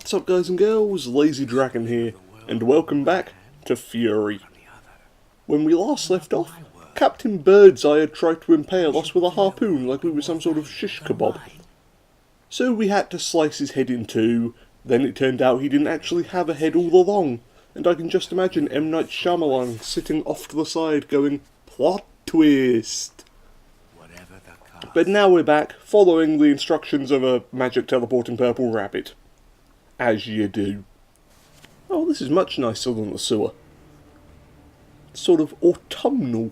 What's up guys and girls, Lazy Dragon here, and welcome back to Furi. When we last left off, Captain Birdseye had tried to impale us with a harpoon like we were some sort of shish kebab. So we had to slice his head in two, then it turned out he didn't actually have a head all along, and I can just imagine M. Night Shyamalan sitting off to the side going, plot twist. But now we're back, following the instructions of a magic teleporting purple rabbit. As you do. Oh, this is much nicer than the sewer. It's sort of autumnal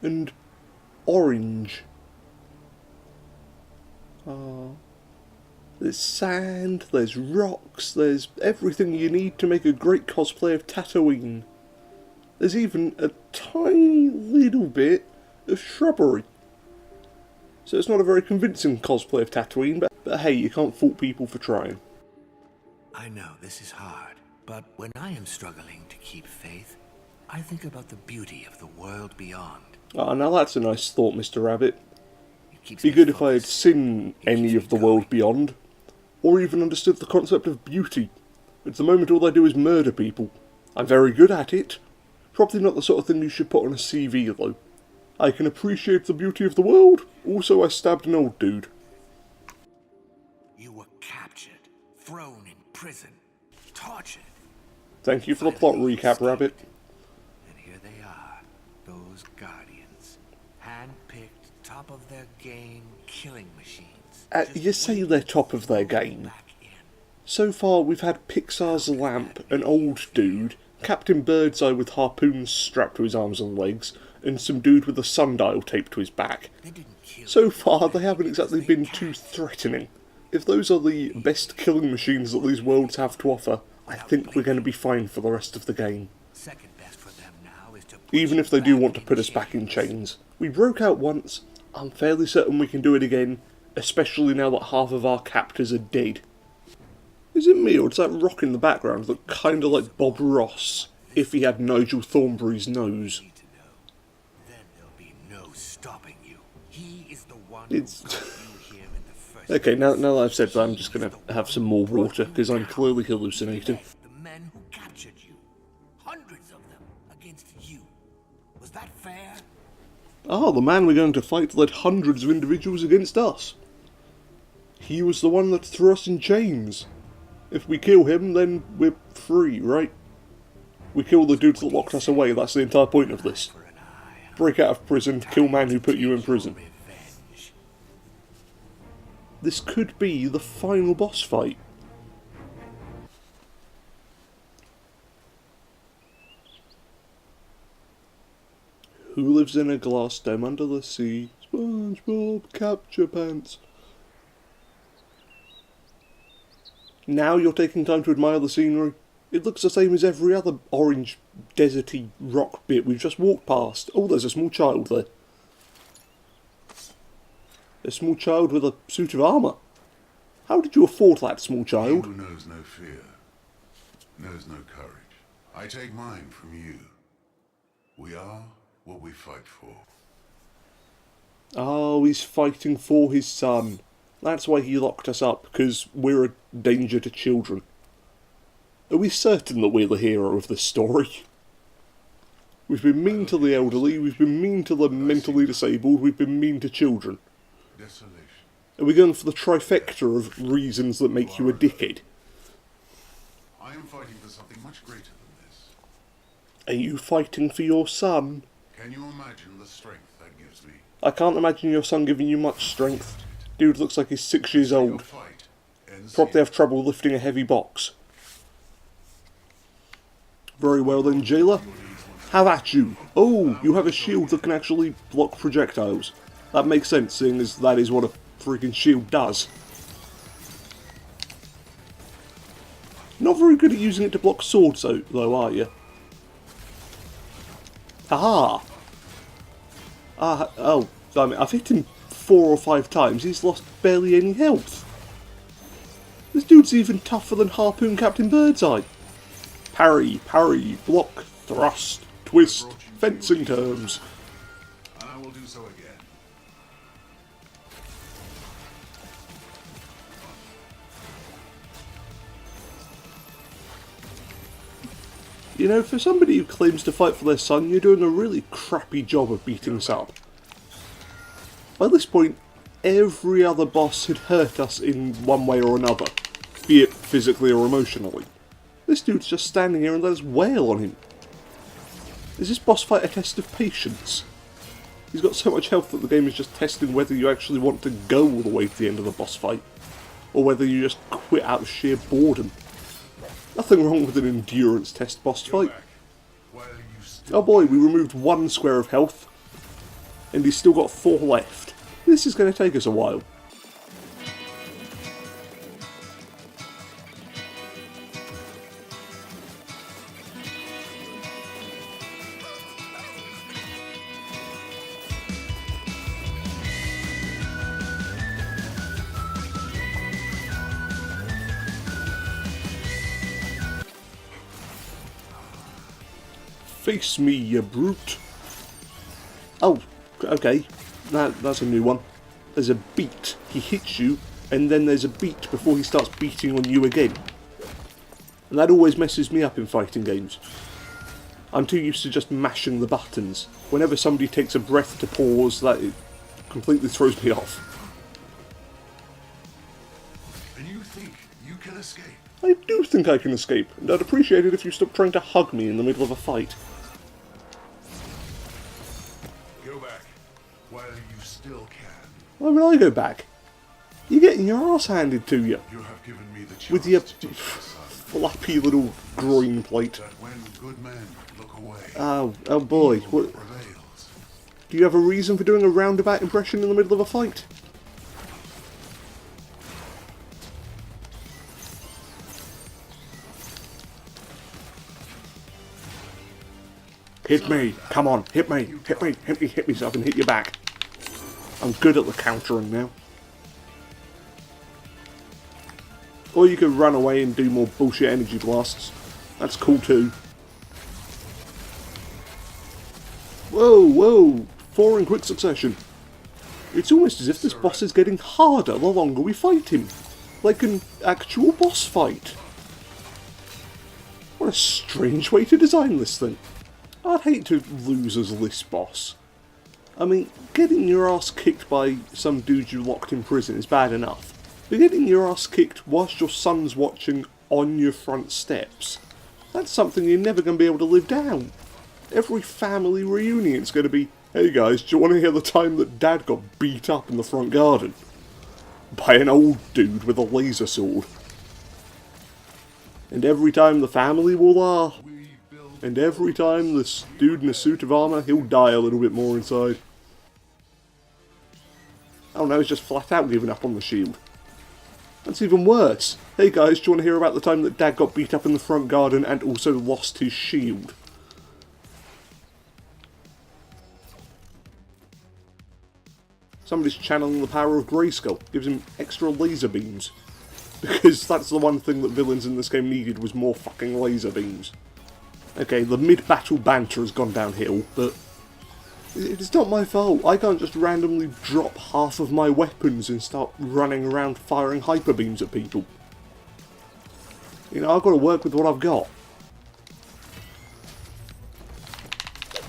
and orange. There's sand, there's rocks, there's everything you need to make a great cosplay of Tatooine. There's even a tiny little bit of shrubbery. So it's not a very convincing cosplay of Tatooine, but hey, you can't fault people for trying. I know this is hard, but when I am struggling to keep faith, I think about the beauty of the world beyond. Ah, now that's a nice thought, Mr. Rabbit. It'd be good if I had seen any of the world beyond, or even understood the concept of beauty. At the moment all I do is murder people. I'm very good at it. Probably not the sort of thing you should put on a CV though. I can appreciate the beauty of the world, also I stabbed an old dude. You were captured, thrown in prison, tortured. Thank you for the plot recap, Rabbit. And here they are, those guardians, hand-picked, top of their game killing machines. You say they're top of their game. So far we've had Pixar's Lamp, an old dude, Captain Birdseye with harpoons strapped to his arms and legs, and some dude with a sundial taped to his back. So far they haven't exactly been too threatening. If those are the best killing machines that these worlds have to offer, I think we're going to be fine for the rest of the game. Even if they do want to put us back in chains. We broke out once, I'm fairly certain we can do it again, especially now that half of our captors are dead. Is it me, or does that rock in the background look kinda like Bob Ross, if he had Nigel Thornberry's nose? It's... Okay, now that I've said that, I'm just going to have some more water, because I'm clearly hallucinating. The men who captured you, hundreds of them against you. Was that fair? Ah, the man we're going to fight led hundreds of individuals against us. He was the one that threw us in chains. If we kill him, then we're free, right? We kill the dudes that locked us away, that's the entire point of this. Break out of prison, kill man who put you in prison. This could be the final boss fight. Who lives in a glass dome under the sea? SpongeBob Capture Pants. Now you're taking time to admire the scenery. It looks the same as every other orange, deserty rock bit we've just walked past. Oh, there's a small child there. A small child with a suit of armour. How did you afford that, small child? He who knows no fear, knows no courage. I take mine from you. We are what we fight for. Oh, he's fighting for his son. That's why he locked us up, because we're a danger to children. Are we certain that we're the hero of this story? We've been mean to the elderly, we've been mean to the mentally disabled, we've been mean to children. Desolation. Are we going for the trifecta of reasons that make you a dickhead? I am fighting for something much greater than this. Are you fighting for your son? Can you imagine the strength that gives me? I can't imagine your son giving you much strength. Dude looks like he's 6 years old. Probably have trouble lifting a heavy box. Very well then, jailer. Have at you. Oh, you have a shield that can actually block projectiles. That makes sense, seeing as that is what a freaking shield does. Not very good at using it to block swords though, are you? Haha! Oh, I mean, I've hit him 4 or 5 times, he's lost barely any health. This dude's even tougher than Harpoon Captain Birdseye. Parry, parry, block, thrust, twist, fencing terms. And I will do so again. You know, for somebody who claims to fight for their son, you're doing a really crappy job of beating us up. By this point, every other boss had hurt us in one way or another, be it physically or emotionally. This dude's just standing here and let us wail on him. Is this boss fight a test of patience? He's got so much health that the game is just testing whether you actually want to go all the way to the end of the boss fight, or whether you just quit out of sheer boredom. Nothing wrong with an endurance test boss fight. Oh boy, we removed 1 square of health, and he's still got 4 left. This is going to take us a while. Face me, you brute. Oh, okay. That's a new one. There's a beat. He hits you, and then there's a beat before he starts beating on you again. And that always messes me up in fighting games. I'm too used to just mashing the buttons. Whenever somebody takes a breath to pause, that it completely throws me off. And you think you can escape? I do think I can escape, and I'd appreciate it if you stopped trying to hug me in the middle of a fight. Go back while you still can. Why would I go back? You're getting your ass handed to you. You have given me the chance With your to teach my son flappy little groin plate. that when good men look away, Oh boy. evil What, prevails. do you have a reason for doing a roundabout impression in the middle of a fight? Hit me! Come on, hit me! Hit me! Hit me! Hit me so I can hit you back. I'm good at the countering now. Or you could run away and do more bullshit energy blasts. That's cool too. Whoa, whoa! 4 in quick succession. It's almost as if this boss is getting harder the longer we fight him. Like an actual boss fight. What a strange way to design this thing. I'd hate to lose as this boss. I mean, getting your ass kicked by some dude you locked in prison is bad enough. But getting your ass kicked whilst your son's watching on your front steps, that's something you're never going to be able to live down. Every family reunion's going to be, hey guys, do you want to hear the time that Dad got beat up in the front garden? By an old dude with a laser sword. And every time the family will laugh. And every time this dude in a suit of armour, he'll die a little bit more inside. Oh no, he's just flat out giving up on the shield. That's even worse. Hey guys, do you want to hear about the time that Dad got beat up in the front garden and also lost his shield? Somebody's channeling the power of Grayskull. Gives him extra laser beams. Because that's the one thing that villains in this game needed, was more fucking laser beams. Okay, the mid-battle banter has gone downhill, but it's not my fault. I can't just randomly drop half of my weapons and start running around firing hyper beams at people. You know, I've got to work with what I've got.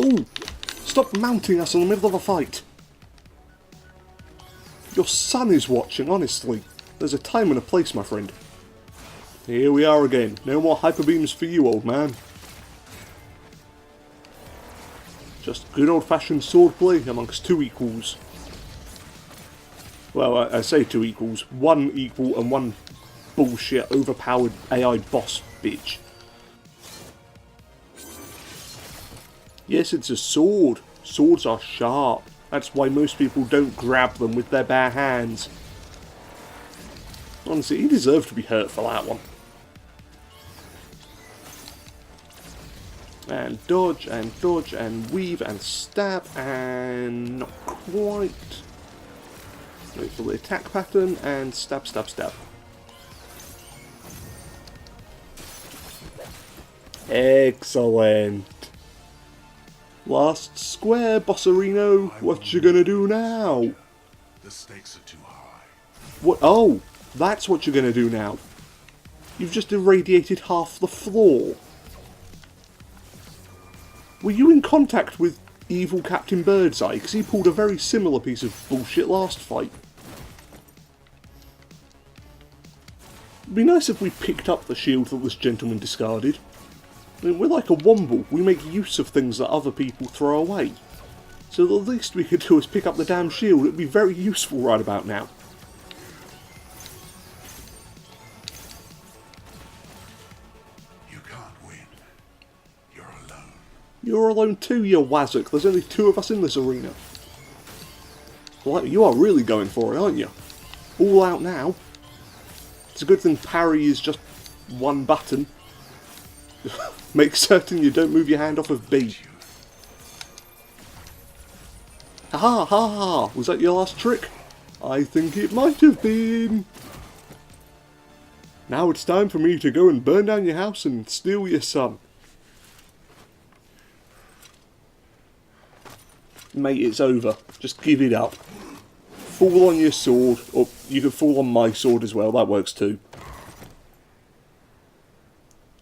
Ooh! Stop mounting us in the middle of a fight! Your son is watching, honestly. There's a time and a place, my friend. Here we are again. No more hyper beams for you, old man. Just good old-fashioned swordplay amongst 2 equals. Well, I say 2 equals. 1 equal and 1 bullshit overpowered AI boss bitch. Yes, it's a sword. Swords are sharp. That's why most people don't grab them with their bare hands. Honestly, he deserved to be hurt for that one. And dodge, and weave, and stab, and not quite. Wait for the attack pattern, and stab, stab, stab. Excellent. Last square, Bossarino. What you gonna do now? The stakes are too high. What? Oh, that's what you're gonna do now. You've just irradiated half the floor. Were you in contact with evil Captain Birdseye? Because he pulled a very similar piece of bullshit last fight. It'd be nice if we picked up the shield that this gentleman discarded. I mean, we're like a womble. We make use of things that other people throw away. So the least we could do is pick up the damn shield. It'd be very useful right about now. You can't win. You're alone. You're alone too, you wazzock. There's only 2 of us in this arena. Well, you are really going for it, aren't you? All out now. It's a good thing parry is just 1 button. Make certain you don't move your hand off of B. Ha ha ha! Was that your last trick? I think it might have been. Now it's time for me to go and burn down your house and steal your son. Mate, it's over. Just give it up. Fall on your sword, or you can fall on my sword as well, that works too.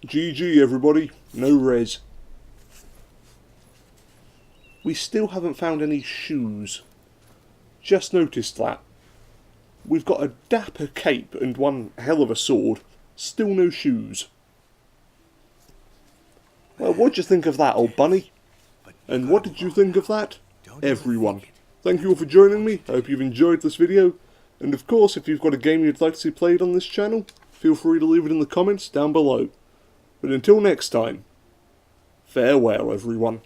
GG everybody, no res. We still haven't found any shoes. Just noticed that. We've got a dapper cape and one hell of a sword. Still no shoes. Well, what'd you think of that, old bunny? And what did you think of that, everyone? Thank you all for joining me. I hope you've enjoyed this video. And of course, if you've got a game you'd like to see played on this channel, feel free to leave it in the comments down below. But until next time, farewell everyone.